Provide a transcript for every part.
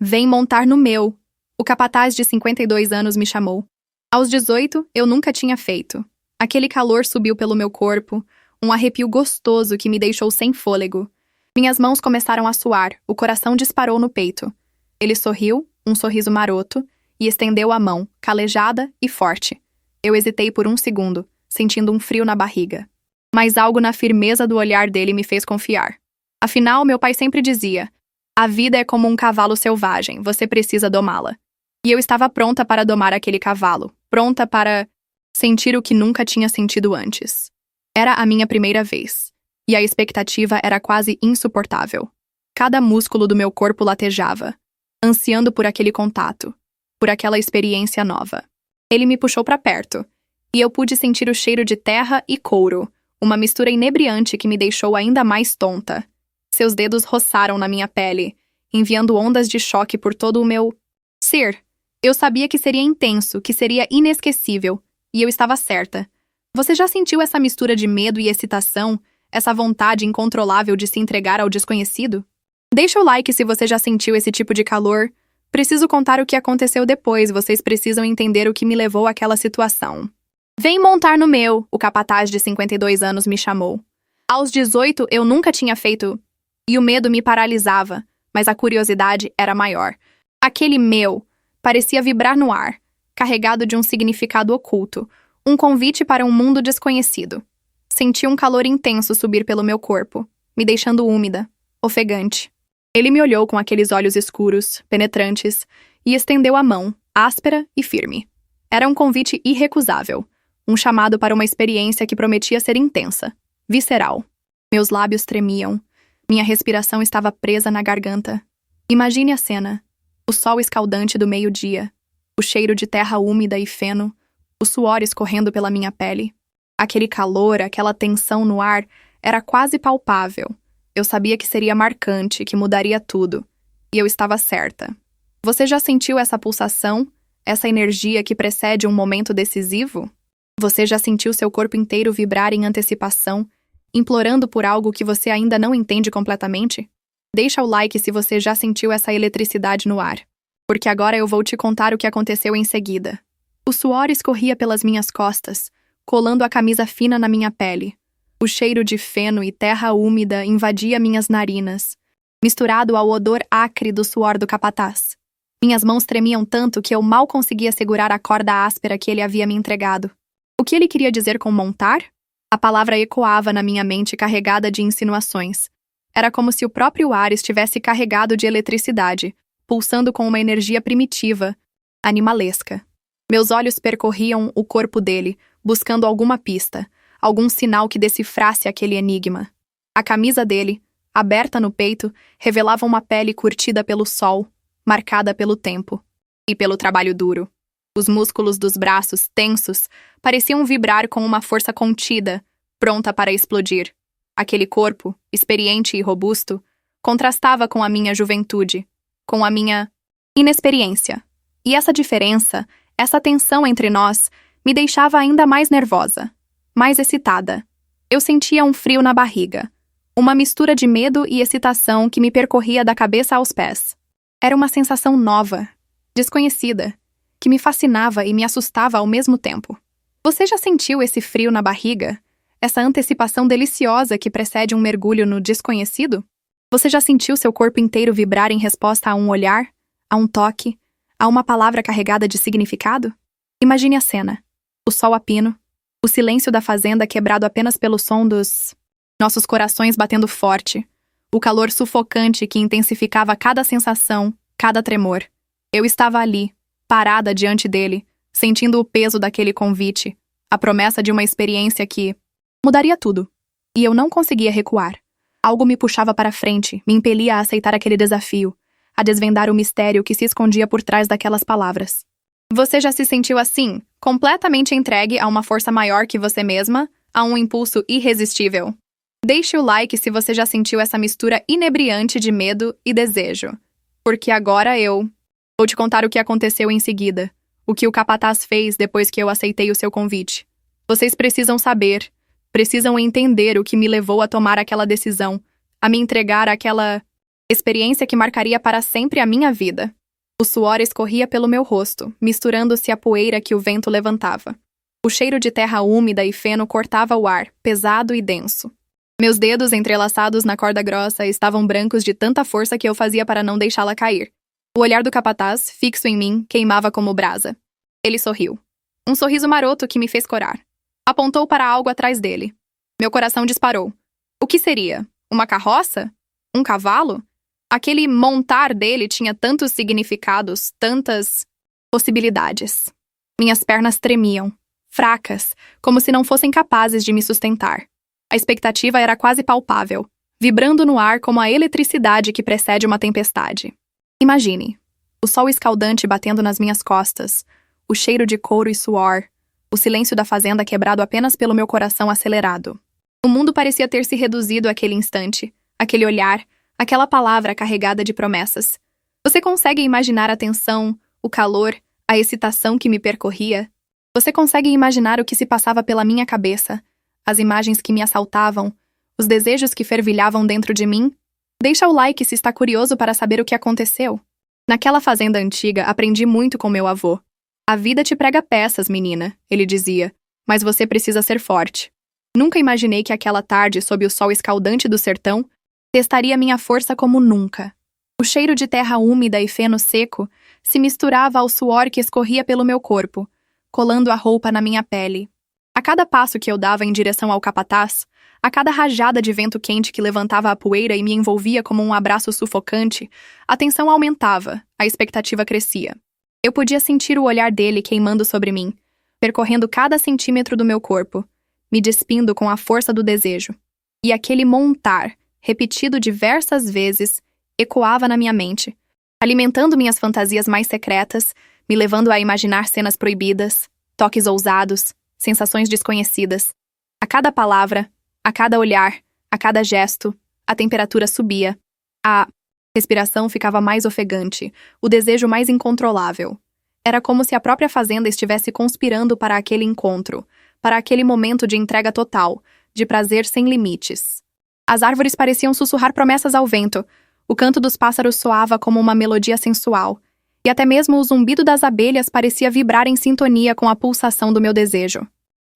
Vem montar no meu. O capataz de 52 anos me chamou. Aos 18, eu nunca tinha feito. Aquele calor subiu pelo meu corpo, um arrepio gostoso que me deixou sem fôlego. Minhas mãos começaram a suar, o coração disparou no peito. Ele sorriu, um sorriso maroto, e estendeu a mão, calejada e forte. Eu hesitei por um segundo, sentindo um frio na barriga. Mas algo na firmeza do olhar dele me fez confiar. Afinal, meu pai sempre dizia: a vida é como um cavalo selvagem, você precisa domá-la. E eu estava pronta para domar aquele cavalo, pronta para sentir o que nunca tinha sentido antes. Era a minha primeira vez, e a expectativa era quase insuportável. Cada músculo do meu corpo latejava, ansiando por aquele contato, por aquela experiência nova. Ele me puxou para perto, e eu pude sentir o cheiro de terra e couro, uma mistura inebriante que me deixou ainda mais tonta. Seus dedos roçaram na minha pele, enviando ondas de choque por todo o meu ser. Eu sabia que seria intenso, que seria inesquecível, e eu estava certa. Você já sentiu essa mistura de medo e excitação, essa vontade incontrolável de se entregar ao desconhecido? Deixa o like se você já sentiu esse tipo de calor. Preciso contar o que aconteceu depois, vocês precisam entender o que me levou àquela situação. Vem montar no meu, o capataz de 52 anos me chamou. Aos 18, eu nunca tinha feito, e o medo me paralisava, mas a curiosidade era maior. Aquele meu parecia vibrar no ar, carregado de um significado oculto, um convite para um mundo desconhecido. Senti um calor intenso subir pelo meu corpo, me deixando úmida, ofegante. Ele me olhou com aqueles olhos escuros, penetrantes, e estendeu a mão, áspera e firme. Era um convite irrecusável, um chamado para uma experiência que prometia ser intensa, visceral. Meus lábios tremiam, minha respiração estava presa na garganta. Imagine a cena. O sol escaldante do meio-dia, o cheiro de terra úmida e feno, o suor escorrendo pela minha pele. Aquele calor, aquela tensão no ar, era quase palpável. Eu sabia que seria marcante, que mudaria tudo. E eu estava certa. Você já sentiu essa pulsação, essa energia que precede um momento decisivo? Você já sentiu seu corpo inteiro vibrar em antecipação, implorando por algo que você ainda não entende completamente? Deixa o like se você já sentiu essa eletricidade no ar, porque agora eu vou te contar o que aconteceu em seguida. O suor escorria pelas minhas costas, colando a camisa fina na minha pele. O cheiro de feno e terra úmida invadia minhas narinas, misturado ao odor acre do suor do capataz. Minhas mãos tremiam tanto que eu mal conseguia segurar a corda áspera que ele havia me entregado. O que ele queria dizer com montar? A palavra ecoava na minha mente carregada de insinuações. Era como se o próprio ar estivesse carregado de eletricidade, pulsando com uma energia primitiva, animalesca. Meus olhos percorriam o corpo dele, buscando alguma pista, algum sinal que decifrasse aquele enigma. A camisa dele, aberta no peito, revelava uma pele curtida pelo sol, marcada pelo tempo e pelo trabalho duro. Os músculos dos braços, tensos, pareciam vibrar com uma força contida, pronta para explodir. Aquele corpo, experiente e robusto, contrastava com a minha juventude, com a minha inexperiência. E essa diferença, essa tensão entre nós, me deixava ainda mais nervosa, mais excitada. Eu sentia um frio na barriga, uma mistura de medo e excitação que me percorria da cabeça aos pés. Era uma sensação nova, desconhecida, que me fascinava e me assustava ao mesmo tempo. Você já sentiu esse frio na barriga? Essa antecipação deliciosa que precede um mergulho no desconhecido? Você já sentiu seu corpo inteiro vibrar em resposta a um olhar, a um toque, a uma palavra carregada de significado? Imagine a cena. O sol a pino, o silêncio da fazenda quebrado apenas pelo som dos nossos corações batendo forte, o calor sufocante que intensificava cada sensação, cada tremor. Eu estava ali, parada diante dele, sentindo o peso daquele convite, a promessa de uma experiência que mudaria tudo. E eu não conseguia recuar. Algo me puxava para frente, me impelia a aceitar aquele desafio, a desvendar o mistério que se escondia por trás daquelas palavras. Você já se sentiu assim, completamente entregue a uma força maior que você mesma, a um impulso irresistível? Deixe o like se você já sentiu essa mistura inebriante de medo e desejo. Porque agora eu vou te contar o que aconteceu em seguida, o que o capataz fez depois que eu aceitei o seu convite. Vocês precisam saber, precisam entender o que me levou a tomar aquela decisão, a me entregar àquela Experiência que marcaria para sempre a minha vida. O suor escorria pelo meu rosto, misturando-se à poeira que o vento levantava. O cheiro de terra úmida e feno cortava o ar, pesado e denso. Meus dedos entrelaçados na corda grossa estavam brancos de tanta força que eu fazia para não deixá-la cair. O olhar do capataz, fixo em mim, queimava como brasa. Ele sorriu. Um sorriso maroto que me fez corar. Apontou para algo atrás dele. Meu coração disparou. O que seria? Uma carroça? Um cavalo? Aquele montar dele tinha tantos significados, tantas possibilidades. Minhas pernas tremiam, fracas, como se não fossem capazes de me sustentar. A expectativa era quase palpável, vibrando no ar como a eletricidade que precede uma tempestade. Imagine, o sol escaldante batendo nas minhas costas, o cheiro de couro e suor, o silêncio da fazenda quebrado apenas pelo meu coração acelerado. O mundo parecia ter se reduzido àquele instante, aquele olhar, aquela palavra carregada de promessas. Você consegue imaginar a tensão, o calor, a excitação que me percorria? Você consegue imaginar o que se passava pela minha cabeça? As imagens que me assaltavam, os desejos que fervilhavam dentro de mim? Deixa o like se está curioso para saber o que aconteceu. Naquela fazenda antiga, aprendi muito com meu avô. A vida te prega peças, menina, ele dizia, mas você precisa ser forte. Nunca imaginei que aquela tarde, sob o sol escaldante do sertão, testaria minha força como nunca. O cheiro de terra úmida e feno seco se misturava ao suor que escorria pelo meu corpo, colando a roupa na minha pele. A cada passo que eu dava em direção ao capataz, a cada rajada de vento quente que levantava a poeira e me envolvia como um abraço sufocante, a tensão aumentava, a expectativa crescia. Eu podia sentir o olhar dele queimando sobre mim, percorrendo cada centímetro do meu corpo, me despindo com a força do desejo. E aquele montar, repetido diversas vezes, ecoava na minha mente, alimentando minhas fantasias mais secretas, me levando a imaginar cenas proibidas, toques ousados, sensações desconhecidas. A cada palavra, a cada olhar, a cada gesto, a temperatura subia. A respiração ficava mais ofegante, o desejo mais incontrolável. Era como se a própria fazenda estivesse conspirando para aquele encontro, para aquele momento de entrega total, de prazer sem limites. As árvores pareciam sussurrar promessas ao vento, o canto dos pássaros soava como uma melodia sensual, e até mesmo o zumbido das abelhas parecia vibrar em sintonia com a pulsação do meu desejo.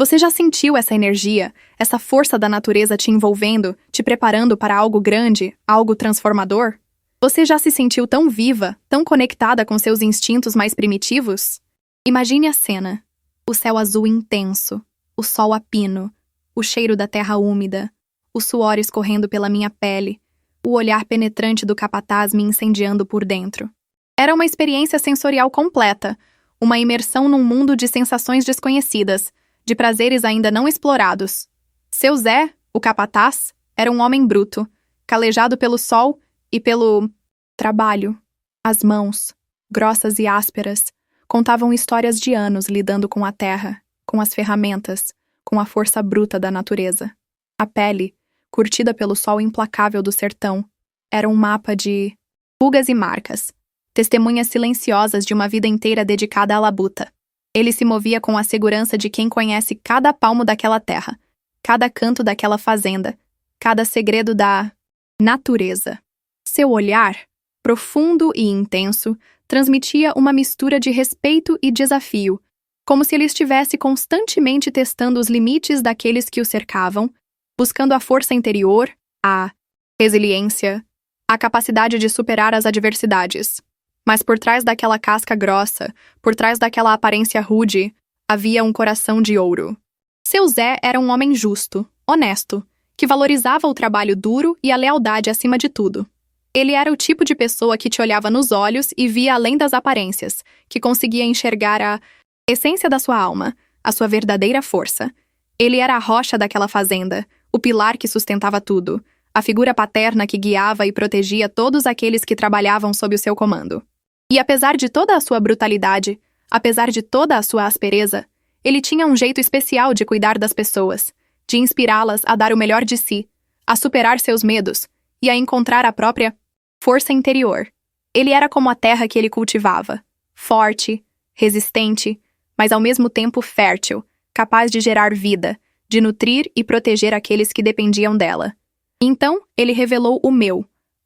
Você já sentiu essa energia, essa força da natureza te envolvendo, te preparando para algo grande, algo transformador? Você já se sentiu tão viva, tão conectada com seus instintos mais primitivos? Imagine a cena. O céu azul intenso, o sol a pino, o cheiro da terra úmida, o suor escorrendo pela minha pele, o olhar penetrante do capataz me incendiando por dentro. Era uma experiência sensorial completa, uma imersão num mundo de sensações desconhecidas, de prazeres ainda não explorados. Seu Zé, o capataz, era um homem bruto, calejado pelo sol e pelo trabalho. As mãos, grossas e ásperas, contavam histórias de anos lidando com a terra, com as ferramentas, com a força bruta da natureza. A pele, curtida pelo sol implacável do sertão, era um mapa de rugas e marcas, testemunhas silenciosas de uma vida inteira dedicada à labuta. Ele se movia com a segurança de quem conhece cada palmo daquela terra, cada canto daquela fazenda, cada segredo da natureza. Seu olhar, profundo e intenso, transmitia uma mistura de respeito e desafio, como se ele estivesse constantemente testando os limites daqueles que o cercavam, buscando a força interior, a resiliência, a capacidade de superar as adversidades. Mas por trás daquela casca grossa, por trás daquela aparência rude, havia um coração de ouro. Seu Zé era um homem justo, honesto, que valorizava o trabalho duro e a lealdade acima de tudo. Ele era o tipo de pessoa que te olhava nos olhos e via além das aparências, que conseguia enxergar a essência da sua alma, a sua verdadeira força. Ele era a rocha daquela fazenda, o pilar que sustentava tudo, a figura paterna que guiava e protegia todos aqueles que trabalhavam sob o seu comando. E apesar de toda a sua brutalidade, apesar de toda a sua aspereza, ele tinha um jeito especial de cuidar das pessoas, de inspirá-las a dar o melhor de si, a superar seus medos e a encontrar a própria força interior. Ele era como a terra que ele cultivava, forte, resistente, mas ao mesmo tempo fértil, capaz de gerar vida, de nutrir e proteger aqueles que dependiam dela. Então, ele revelou o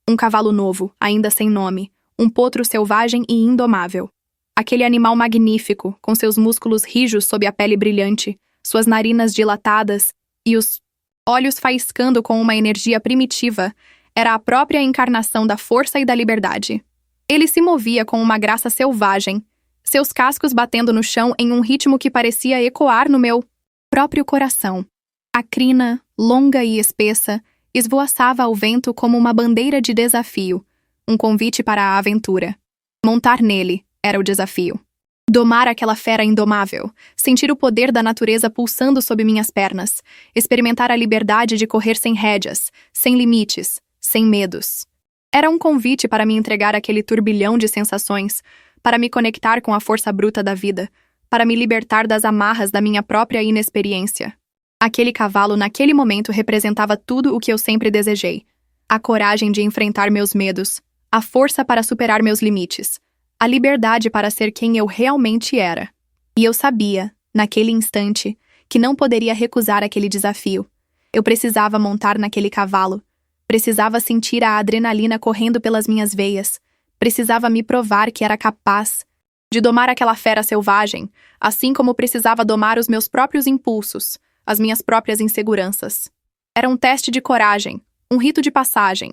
Um cavalo novo, ainda sem nome, um potro selvagem e indomável. Aquele animal magnífico, com seus músculos rijos sob a pele brilhante, suas narinas dilatadas e os olhos faiscando com uma energia primitiva, era a própria encarnação da força e da liberdade. Ele se movia com uma graça selvagem, seus cascos batendo no chão em um ritmo que parecia ecoar no meu próprio coração. A crina, longa e espessa, esvoaçava ao vento como uma bandeira de desafio, um convite para a aventura. Montar nele era o desafio. Domar aquela fera indomável, sentir o poder da natureza pulsando sob minhas pernas, experimentar a liberdade de correr sem rédeas, sem limites, sem medos. Era um convite para me entregar aquele turbilhão de sensações, para me conectar com a força bruta da vida, para me libertar das amarras da minha própria inexperiência. Aquele cavalo, naquele momento, representava tudo o que eu sempre desejei. A coragem de enfrentar meus medos, a força para superar meus limites, a liberdade para ser quem eu realmente era. E eu sabia, naquele instante, que não poderia recusar aquele desafio. Eu precisava montar naquele cavalo. Precisava sentir a adrenalina correndo pelas minhas veias. Precisava me provar que era capaz de domar aquela fera selvagem, assim como precisava domar os meus próprios impulsos, as minhas próprias inseguranças. Era um teste de coragem, um rito de passagem,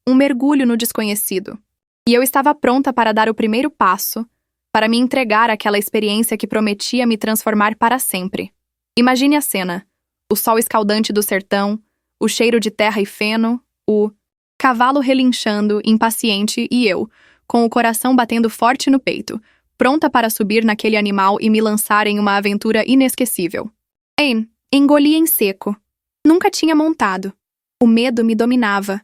um mergulho no desconhecido. E eu estava pronta para dar o primeiro passo, para me entregar àquela experiência que prometia me transformar para sempre. Imagine a cena: o sol escaldante do sertão, o cheiro de terra e feno, o cavalo relinchando, impaciente, e eu, com o coração batendo forte no peito, pronta para subir naquele animal e me lançar em uma aventura inesquecível. Engoli em seco. Nunca tinha montado. O medo me dominava,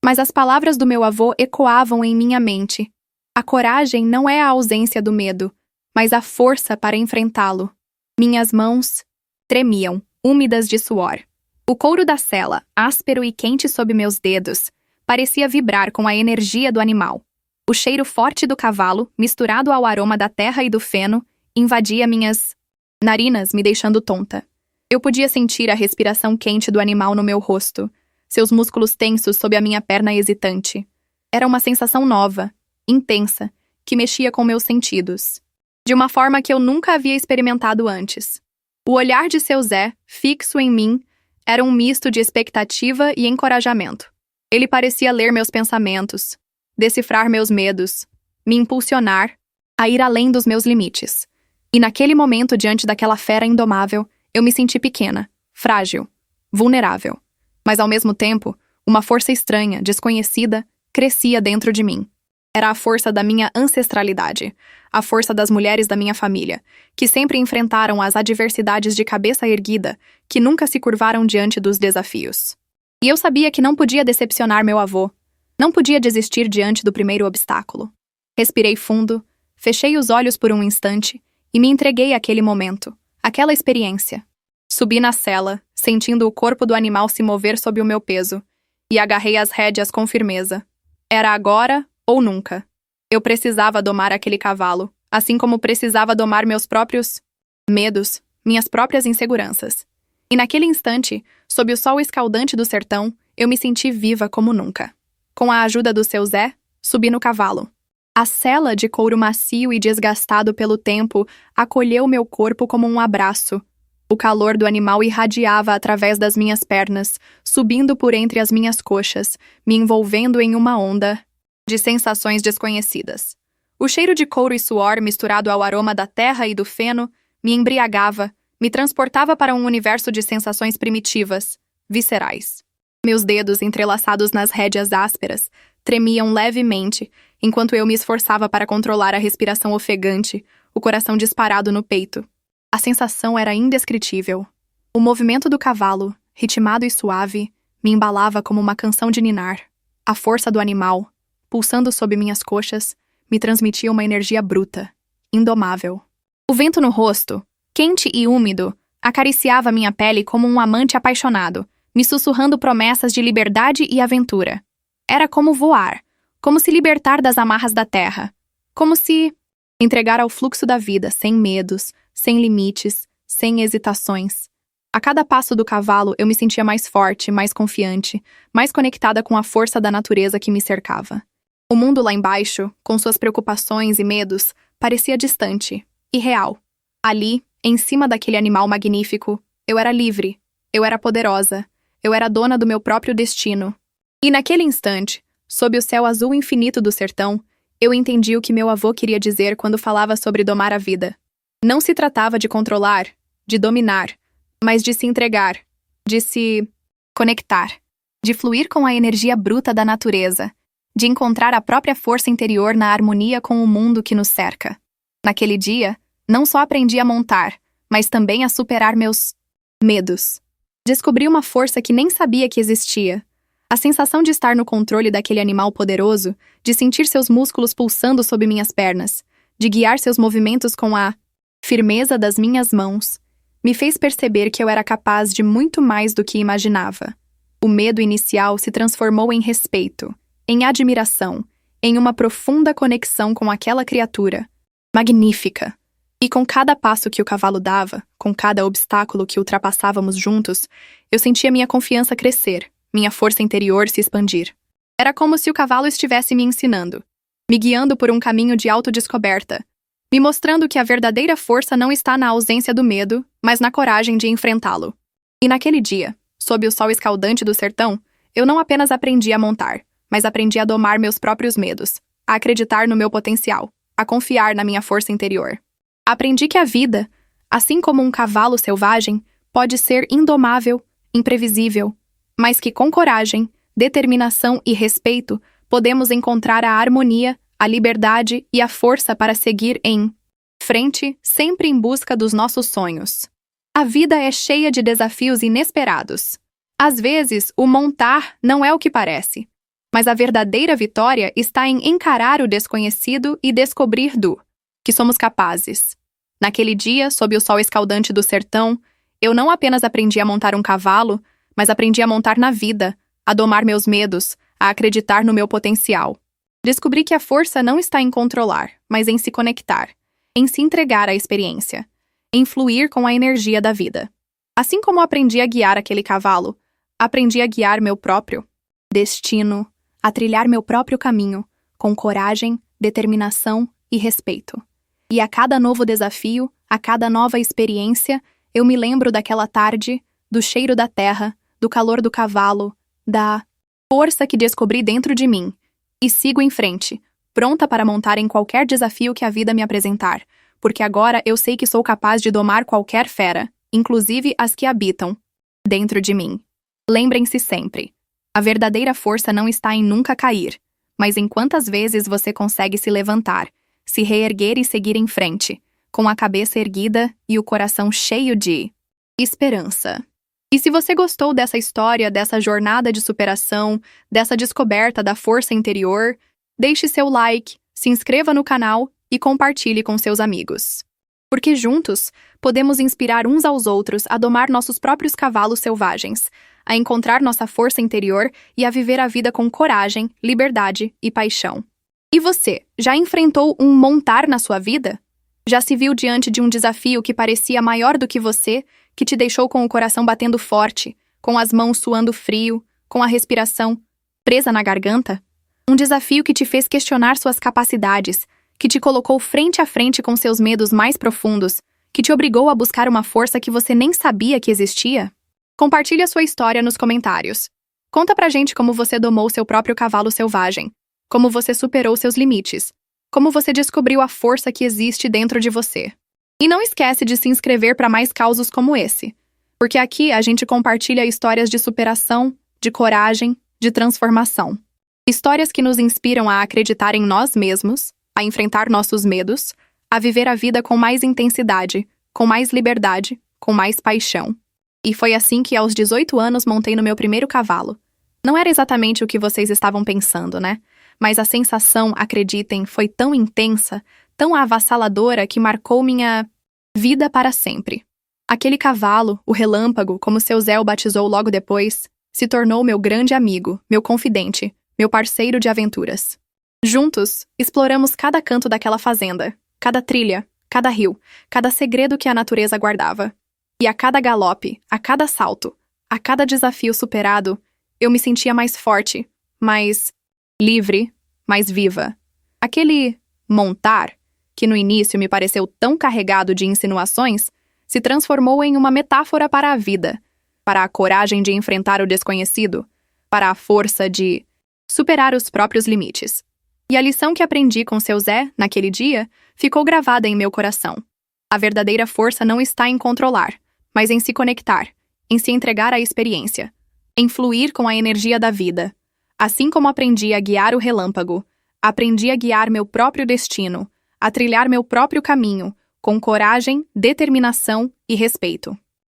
mas as palavras do meu avô ecoavam em minha mente. A coragem não é a ausência do medo, mas a força para enfrentá-lo. Minhas mãos tremiam, úmidas de suor. O couro da sela, áspero e quente sob meus dedos, parecia vibrar com a energia do animal. O cheiro forte do cavalo, misturado ao aroma da terra e do feno, invadia minhas narinas, me deixando tonta. Eu podia sentir a respiração quente do animal no meu rosto, seus músculos tensos sob a minha perna hesitante. Era uma sensação nova, intensa, que mexia com meus sentidos, de uma forma que eu nunca havia experimentado antes. O olhar de seu Zé, fixo em mim, era um misto de expectativa e encorajamento. Ele parecia ler meus pensamentos, decifrar meus medos, me impulsionar a ir além dos meus limites. E naquele momento, diante daquela fera indomável, eu me senti pequena, frágil, vulnerável. Mas, ao mesmo tempo, uma força estranha, desconhecida, crescia dentro de mim. Era a força da minha ancestralidade, a força das mulheres da minha família, que sempre enfrentaram as adversidades de cabeça erguida, que nunca se curvaram diante dos desafios. E eu sabia que não podia decepcionar meu avô, não podia desistir diante do primeiro obstáculo. Respirei fundo, fechei os olhos por um instante e me entreguei àquele momento, àquela experiência. Subi na sela, sentindo o corpo do animal se mover sob o meu peso, e agarrei as rédeas com firmeza. Era agora ou nunca. Eu precisava domar aquele cavalo, assim como precisava domar meus próprios medos, minhas próprias inseguranças. E naquele instante, sob o sol escaldante do sertão, eu me senti viva como nunca. Com a ajuda do seu Zé, subi no cavalo. A sela de couro macio e desgastado pelo tempo acolheu meu corpo como um abraço. O calor do animal irradiava através das minhas pernas, subindo por entre as minhas coxas, me envolvendo em uma onda de sensações desconhecidas. O cheiro de couro e suor, misturado ao aroma da terra e do feno, me embriagava, me transportava para um universo de sensações primitivas, viscerais. Meus dedos, entrelaçados nas rédeas ásperas, tremiam levemente, enquanto eu me esforçava para controlar a respiração ofegante, o coração disparado no peito. A sensação era indescritível. O movimento do cavalo, ritmado e suave, me embalava como uma canção de ninar. A força do animal, pulsando sob minhas coxas, me transmitia uma energia bruta, indomável. O vento no rosto, quente e úmido, acariciava minha pele como um amante apaixonado, me sussurrando promessas de liberdade e aventura. Era como voar, como se libertar das amarras da terra, como se entregar ao fluxo da vida, sem medos, sem limites, sem hesitações. A cada passo do cavalo, eu me sentia mais forte, mais confiante, mais conectada com a força da natureza que me cercava. O mundo lá embaixo, com suas preocupações e medos, parecia distante, irreal. Ali, em cima daquele animal magnífico, eu era livre, eu era poderosa, eu era dona do meu próprio destino. E naquele instante, sob o céu azul infinito do sertão, eu entendi o que meu avô queria dizer quando falava sobre domar a vida. Não se tratava de controlar, de dominar, mas de se entregar, de se conectar, de fluir com a energia bruta da natureza, de encontrar a própria força interior na harmonia com o mundo que nos cerca. Naquele dia, não só aprendi a montar, mas também a superar meus medos. Descobri uma força que nem sabia que existia. A sensação de estar no controle daquele animal poderoso, de sentir seus músculos pulsando sob minhas pernas, de guiar seus movimentos com a firmeza das minhas mãos, me fez perceber que eu era capaz de muito mais do que imaginava. O medo inicial se transformou em respeito, em admiração, em uma profunda conexão com aquela criatura. Magnífica! E com cada passo que o cavalo dava, com cada obstáculo que ultrapassávamos juntos, eu sentia minha confiança crescer, minha força interior se expandir. Era como se o cavalo estivesse me ensinando, me guiando por um caminho de autodescoberta, me mostrando que a verdadeira força não está na ausência do medo, mas na coragem de enfrentá-lo. E naquele dia, sob o sol escaldante do sertão, eu não apenas aprendi a montar, mas aprendi a domar meus próprios medos, a acreditar no meu potencial, a confiar na minha força interior. Aprendi que a vida, assim como um cavalo selvagem, pode ser indomável, imprevisível, mas que com coragem, determinação e respeito podemos encontrar a harmonia, a liberdade e a força para seguir em frente, sempre em busca dos nossos sonhos. A vida é cheia de desafios inesperados. Às vezes, o montar não é o que parece, mas a verdadeira vitória está em encarar o desconhecido e descobrir que somos capazes. Naquele dia, sob o sol escaldante do sertão, eu não apenas aprendi a montar um cavalo, mas aprendi a montar na vida, a domar meus medos, a acreditar no meu potencial. Descobri que a força não está em controlar, mas em se conectar, em se entregar à experiência, em fluir com a energia da vida. Assim como aprendi a guiar aquele cavalo, aprendi a guiar meu próprio destino, a trilhar meu próprio caminho, com coragem, determinação e respeito. E a cada novo desafio, a cada nova experiência, eu me lembro daquela tarde, do cheiro da terra, do calor do cavalo, da força que descobri dentro de mim. E sigo em frente, pronta para montar em qualquer desafio que a vida me apresentar, porque agora eu sei que sou capaz de domar qualquer fera, inclusive as que habitam dentro de mim. Lembrem-se sempre, a verdadeira força não está em nunca cair, mas em quantas vezes você consegue se levantar, se reerguer e seguir em frente, com a cabeça erguida e o coração cheio de esperança. E se você gostou dessa história, dessa jornada de superação, dessa descoberta da força interior, deixe seu like, se inscreva no canal e compartilhe com seus amigos. Porque juntos, podemos inspirar uns aos outros a domar nossos próprios cavalos selvagens, a encontrar nossa força interior e a viver a vida com coragem, liberdade e paixão. E você, já enfrentou um montar na sua vida? Já se viu diante de um desafio que parecia maior do que você, que te deixou com o coração batendo forte, com as mãos suando frio, com a respiração presa na garganta? Um desafio que te fez questionar suas capacidades, que te colocou frente a frente com seus medos mais profundos, que te obrigou a buscar uma força que você nem sabia que existia? Compartilhe a sua história nos comentários. Conta pra gente como você domou seu próprio cavalo selvagem, como você superou seus limites, como você descobriu a força que existe dentro de você. E não esquece de se inscrever para mais causos como esse, porque aqui a gente compartilha histórias de superação, de coragem, de transformação. Histórias que nos inspiram a acreditar em nós mesmos, a enfrentar nossos medos, a viver a vida com mais intensidade, com mais liberdade, com mais paixão. E foi assim que aos 18 anos montei no meu primeiro cavalo. Não era exatamente o que vocês estavam pensando, né? Mas a sensação, acreditem, foi tão intensa, tão avassaladora que marcou minha vida para sempre. Aquele cavalo, o Relâmpago, como seu Zé o batizou logo depois, se tornou meu grande amigo, meu confidente, meu parceiro de aventuras. Juntos, exploramos cada canto daquela fazenda, cada trilha, cada rio, cada segredo que a natureza guardava. E a cada galope, a cada salto, a cada desafio superado, eu me sentia mais forte, mais livre, mais viva. Aquele montar, que no início me pareceu tão carregado de insinuações, se transformou em uma metáfora para a vida, para a coragem de enfrentar o desconhecido, para a força de superar os próprios limites. E a lição que aprendi com seu Zé, naquele dia, ficou gravada em meu coração. A verdadeira força não está em controlar, mas em se conectar, em se entregar à experiência, em fluir com a energia da vida. Assim como aprendi a guiar o relâmpago, aprendi a guiar meu próprio destino, a trilhar meu próprio caminho, com coragem, determinação e respeito.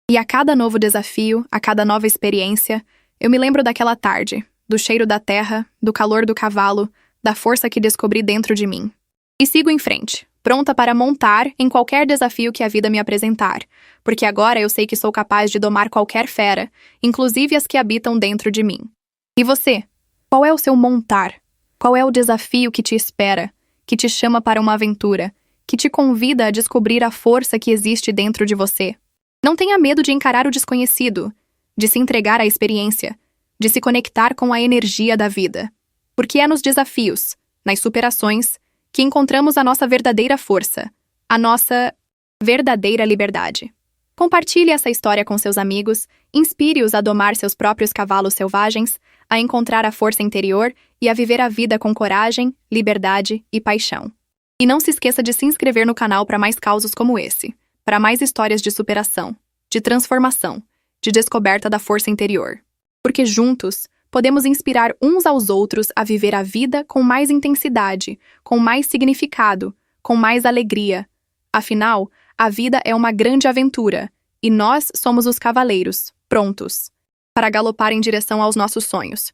E a cada novo desafio, a cada nova experiência, eu me lembro daquela tarde, do cheiro da terra, do calor do cavalo, da força que descobri dentro de mim. E sigo em frente, pronta para montar em qualquer desafio que a vida me apresentar, porque agora eu sei que sou capaz de domar qualquer fera, inclusive as que habitam dentro de mim. E você? Qual é o seu montar? Qual é o desafio que te espera, que te chama para uma aventura, que te convida a descobrir a força que existe dentro de você? Não tenha medo de encarar o desconhecido, de se entregar à experiência, de se conectar com a energia da vida. Porque é nos desafios, nas superações, que encontramos a nossa verdadeira força, a nossa verdadeira liberdade. Compartilhe essa história com seus amigos, inspire-os a domar seus próprios cavalos selvagens, a encontrar a força interior e a viver a vida com coragem, liberdade e paixão. E não se esqueça de se inscrever no canal para mais causos como esse, para mais histórias de superação, de transformação, de descoberta da força interior. Porque juntos, podemos inspirar uns aos outros a viver a vida com mais intensidade, com mais significado, com mais alegria. Afinal, a vida é uma grande aventura, e nós somos os cavaleiros, prontos para galopar em direção aos nossos sonhos.